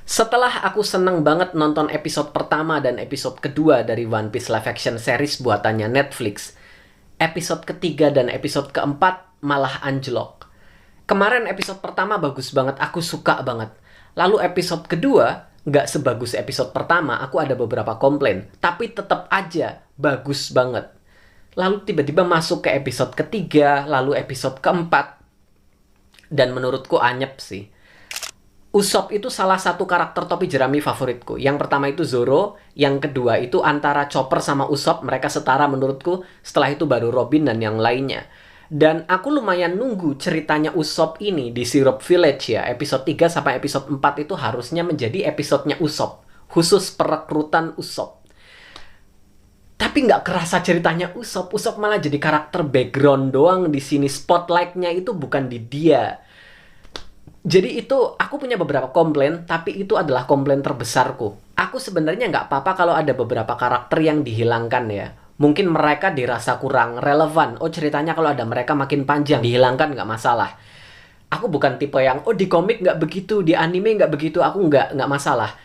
Setelah aku seneng banget nonton episode pertama dan episode kedua dari One Piece live action series buatannya Netflix, episode ketiga dan episode keempat malah anjlok. Kemarin episode pertama bagus banget, aku suka banget. Lalu episode kedua, nggak sebagus episode pertama, aku ada beberapa komplain. Tapi tetap aja bagus banget. Lalu tiba-tiba masuk ke episode ketiga, lalu episode keempat. Dan menurutku anyep sih. Usopp itu salah satu karakter topi jerami favoritku. Yang pertama itu Zoro, yang kedua itu antara Chopper sama Usopp, mereka setara menurutku. Setelah itu baru Robin dan yang lainnya. Dan aku lumayan nunggu ceritanya Usopp ini di Syrup Village ya. Episode 3 sampai episode 4 itu harusnya menjadi episodenya Usopp. Khusus perekrutan Usopp. Tapi nggak kerasa ceritanya Usopp. Usopp malah jadi karakter background doang di sini. Spotlight-nya itu bukan di dia. Jadi itu aku punya beberapa komplain, tapi itu adalah komplain terbesarku. Aku sebenarnya nggak apa-apa kalau ada beberapa karakter yang dihilangkan ya. Mungkin mereka dirasa kurang relevan. Oh ceritanya kalau ada mereka makin panjang, dihilangkan nggak masalah. Aku bukan tipe yang, oh di komik nggak begitu, di anime nggak begitu. Aku nggak masalah.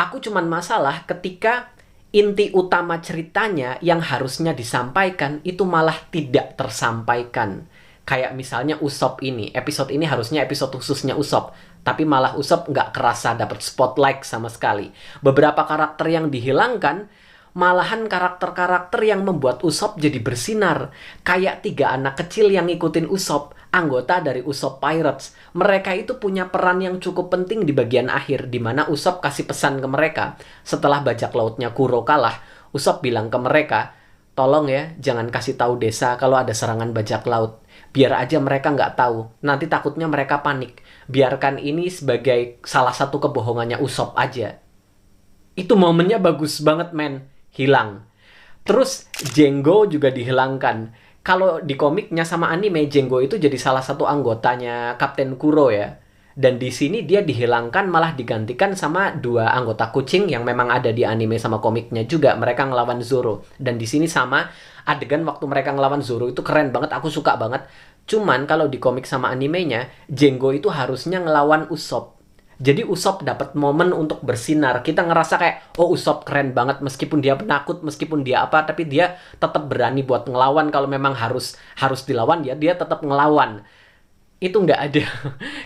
Aku cuman masalah ketika inti utama ceritanya yang harusnya disampaikan itu malah tidak tersampaikan. Kayak misalnya Usopp ini, episode ini harusnya episode khususnya Usopp, tapi malah Usopp nggak kerasa dapat spotlight sama sekali. Beberapa karakter yang dihilangkan, malahan karakter-karakter yang membuat Usopp jadi bersinar. Kayak 3 anak kecil yang ngikutin Usopp, anggota dari Usopp Pirates. Mereka itu punya peran yang cukup penting di bagian akhir, di mana Usopp kasih pesan ke mereka. Setelah bajak lautnya Kuro kalah, Usopp bilang ke mereka, tolong ya, jangan kasih tahu desa kalau ada serangan bajak laut. Biar aja mereka nggak tahu. Nanti takutnya mereka panik. Biarkan ini sebagai salah satu kebohongannya Usopp aja. Itu momennya bagus banget, men. Hilang. Terus, Jengo juga dihilangkan. Kalau di komiknya sama anime, Jengo itu jadi salah satu anggotanya Kapten Kuro ya. Dan di sini dia dihilangkan malah digantikan sama 2 anggota kucing yang memang ada di anime sama komiknya juga. Mereka ngelawan Zoro. Dan di sini sama adegan waktu mereka ngelawan Zoro itu keren banget, aku suka banget. Cuman kalau di komik sama animenya, Jengo itu harusnya ngelawan Usopp. Jadi Usopp dapat momen untuk bersinar. Kita ngerasa kayak, oh Usopp keren banget meskipun dia penakut, meskipun dia apa, tapi dia tetap berani buat ngelawan. Kalau memang harus dilawan ya, dia tetap ngelawan. Itu nggak ada.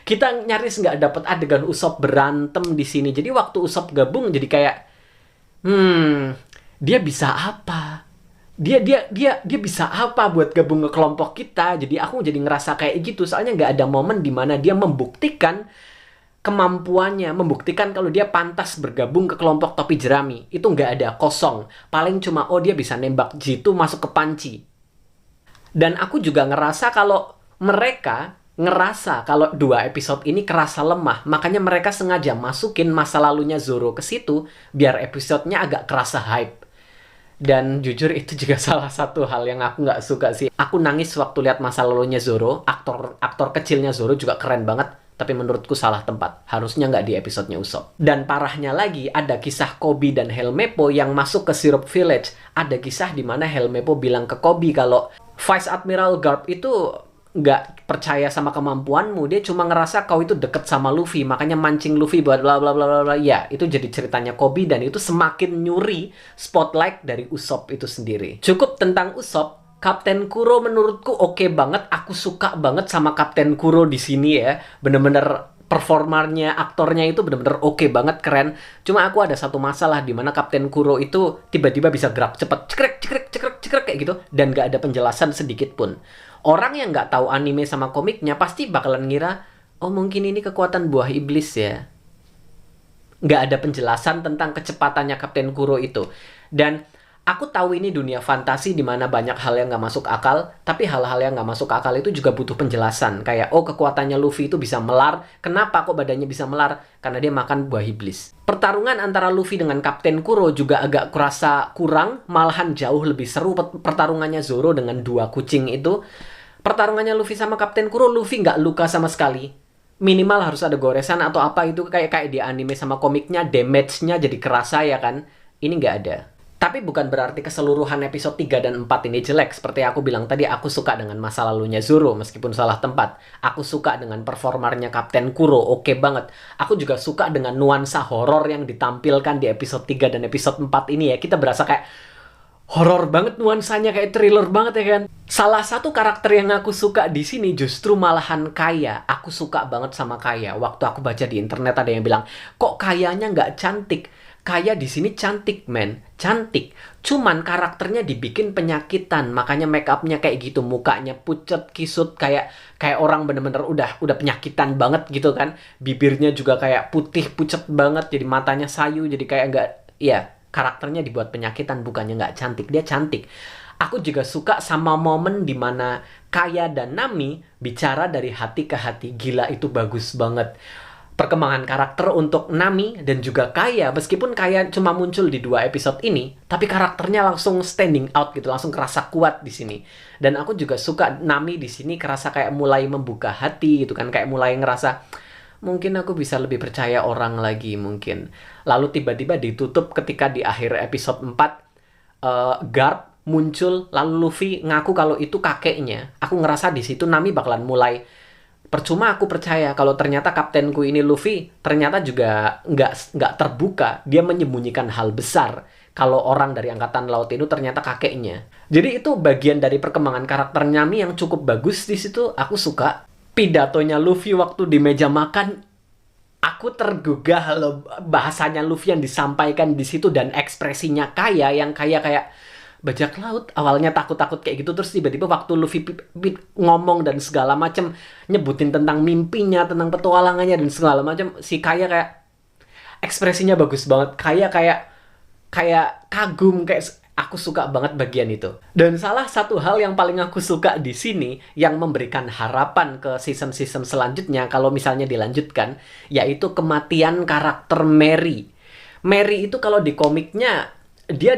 Kita nyaris nggak dapat adegan Usopp berantem di sini. Jadi waktu Usopp gabung jadi kayak, dia bisa apa? Dia bisa apa buat gabung ke kelompok kita? Jadi aku jadi ngerasa kayak gitu. Soalnya nggak ada momen di mana dia membuktikan kemampuannya, membuktikan kalau dia pantas bergabung ke kelompok topi jerami. Itu nggak ada, kosong. Paling cuma, oh dia bisa nembak jitu masuk ke panci. Dan aku juga ngerasa kalau mereka ngerasa kalau 2 episode ini kerasa lemah, makanya mereka sengaja masukin masa lalunya Zoro ke situ biar episodenya agak kerasa hype. Dan jujur itu juga salah satu hal yang aku nggak suka sih. Aku nangis waktu lihat masa lalunya Zoro. Aktor kecilnya Zoro juga keren banget, tapi menurutku salah tempat. Harusnya nggak di episodenya Usopp. Dan parahnya lagi, ada kisah Koby dan Helmeppo yang masuk ke Syrup Village. Ada kisah di mana Helmeppo bilang ke Koby kalau Vice Admiral Garp itu nggak percaya sama kemampuanmu, dia cuma ngerasa kau itu deket sama Luffy, makanya mancing Luffy buat bla bla bla bla bla. Ya, itu jadi ceritanya Koby dan itu semakin nyuri spotlight dari Usopp itu sendiri. Cukup tentang Usopp. Kapten Kuro menurutku oke banget, aku suka banget sama Kapten Kuro di sini ya. Bener-bener performernya, aktornya itu bener-bener oke banget, keren. Cuma aku ada satu masalah di mana Kapten Kuro itu tiba-tiba bisa gerak cepet, cekrek cekrek cekrek cekrek kayak gitu dan nggak ada penjelasan sedikit pun. Orang yang nggak tahu anime sama komiknya pasti bakalan ngira, oh mungkin ini kekuatan buah iblis ya. Nggak ada penjelasan tentang kecepatannya Kapten Kuro itu. Dan aku tahu ini dunia fantasi di mana banyak hal yang nggak masuk akal, tapi hal-hal yang nggak masuk akal itu juga butuh penjelasan. Kayak, oh kekuatannya Luffy itu bisa melar, kenapa kok badannya bisa melar? Karena dia makan buah iblis. Pertarungan antara Luffy dengan Kapten Kuro juga agak kurasa kurang, malahan jauh lebih seru pertarungannya Zoro dengan 2 kucing itu. Pertarungannya Luffy sama Kapten Kuro, Luffy nggak luka sama sekali. Minimal harus ada goresan atau apa itu kayak di anime sama komiknya, damage-nya jadi kerasa ya kan. Ini nggak ada. Tapi bukan berarti keseluruhan episode 3 dan 4 ini jelek. Seperti aku bilang tadi, aku suka dengan masa lalunya Zoro meskipun salah tempat. Aku suka dengan performernya Kapten Kuro, oke banget. Aku juga suka dengan nuansa horor yang ditampilkan di episode 3 dan episode 4 ini ya. Kita berasa kayak horor banget nuansanya, kayak thriller banget ya kan. Salah satu karakter yang aku suka di sini justru malahan Kaya. Aku suka banget sama Kaya. Waktu aku baca di internet ada yang bilang, kok Kayanya nggak cantik? Kaya di sini cantik, men. Cantik. Cuman karakternya dibikin penyakitan. Makanya make up-nya kayak gitu. Mukanya pucet, kisut. Kayak orang bener-bener udah penyakitan banget gitu kan. Bibirnya juga kayak putih, pucet banget. Jadi matanya sayu. Jadi kayak nggak... Ya, karakternya dibuat penyakitan. Bukannya nggak cantik. Dia cantik. Aku juga suka sama momen dimana Kaya dan Nami bicara dari hati ke hati. Gila, itu bagus banget. Perkembangan karakter untuk Nami dan juga Kaya, meskipun Kaya cuma muncul di 2 episode ini, tapi karakternya langsung standing out gitu, langsung kerasa kuat di sini. Dan aku juga suka Nami di sini kerasa kayak mulai membuka hati gitu kan, kayak mulai ngerasa mungkin aku bisa lebih percaya orang lagi mungkin. Lalu tiba-tiba ditutup ketika di akhir episode 4 Garp muncul, lalu Luffy ngaku kalau itu kakeknya. Aku ngerasa di situ Nami bakalan mulai percuma aku percaya kalau ternyata kaptenku ini Luffy ternyata juga nggak terbuka. Dia menyembunyikan hal besar kalau orang dari Angkatan Laut itu ternyata kakeknya. Jadi itu bagian dari perkembangan karakter Nami yang cukup bagus di situ. Aku suka pidatonya Luffy waktu di meja makan. Aku tergugah loh bahasanya Luffy yang disampaikan di situ dan ekspresinya Kaya yang kayak bajak laut. Awalnya takut-takut kayak gitu, terus tiba-tiba waktu Luffy ngomong dan segala macam, nyebutin tentang mimpinya, tentang petualangannya dan segala macam, si Kaya kayak ekspresinya bagus banget. Kayak kagum, kayak aku suka banget bagian itu. Dan salah satu hal yang paling aku suka di sini yang memberikan harapan ke season-season selanjutnya kalau misalnya dilanjutkan, yaitu kematian karakter Mary. Mary itu kalau di komiknya dia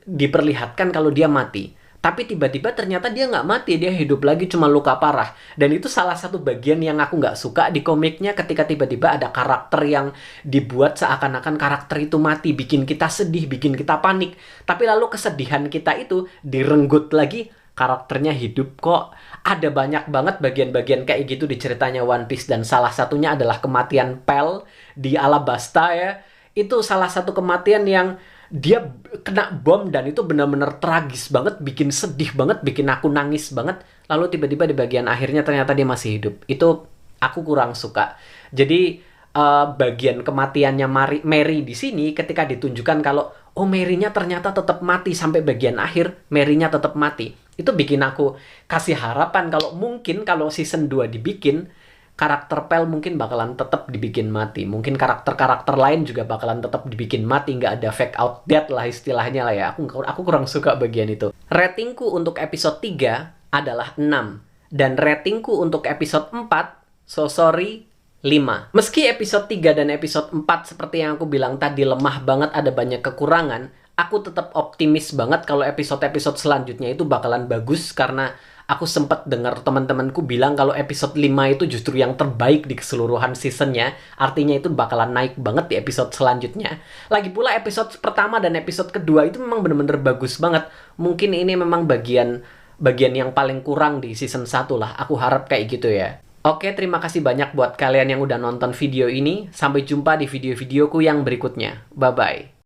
diperlihatkan kalau dia mati. Tapi tiba-tiba ternyata dia nggak mati, dia hidup lagi cuma luka parah. Dan itu salah satu bagian yang aku nggak suka di komiknya ketika tiba-tiba ada karakter yang dibuat seakan-akan karakter itu mati. Bikin kita sedih, bikin kita panik. Tapi lalu kesedihan kita itu direnggut lagi, karakternya hidup kok. Ada banyak banget bagian-bagian kayak gitu di ceritanya One Piece. Dan salah satunya adalah kematian Pell di Alabasta ya. Itu salah satu kematian yang dia kena bom dan itu benar-benar tragis banget, bikin sedih banget, bikin aku nangis banget. Lalu tiba-tiba di bagian akhirnya ternyata dia masih hidup. Itu aku kurang suka. Jadi bagian kematiannya Mary di sini ketika ditunjukkan kalau oh Mary-nya ternyata tetap mati sampai bagian akhir, Mary-nya tetap mati. Itu bikin aku kasih harapan kalau mungkin kalau season 2 dibikin, karakter Pell mungkin bakalan tetap dibikin mati. Mungkin karakter-karakter lain juga bakalan tetap dibikin mati. Nggak ada fake out death lah istilahnya lah ya. Aku kurang suka bagian itu. Ratingku untuk episode 3 adalah 6. Dan ratingku untuk episode 4, so sorry, 5. Meski episode 3 dan episode 4 seperti yang aku bilang tadi lemah banget, ada banyak kekurangan, aku tetap optimis banget kalau episode-episode selanjutnya itu bakalan bagus karena aku sempat dengar teman-temanku bilang kalau episode 5 itu justru yang terbaik di keseluruhan seasonnya. Artinya itu bakalan naik banget di episode selanjutnya. Lagi pula episode pertama dan episode kedua itu memang bener-bener bagus banget. Mungkin ini memang bagian yang paling kurang di season 1 lah. Aku harap kayak gitu ya. Oke, terima kasih banyak buat kalian yang udah nonton video ini. Sampai jumpa di video-videoku yang berikutnya. Bye-bye.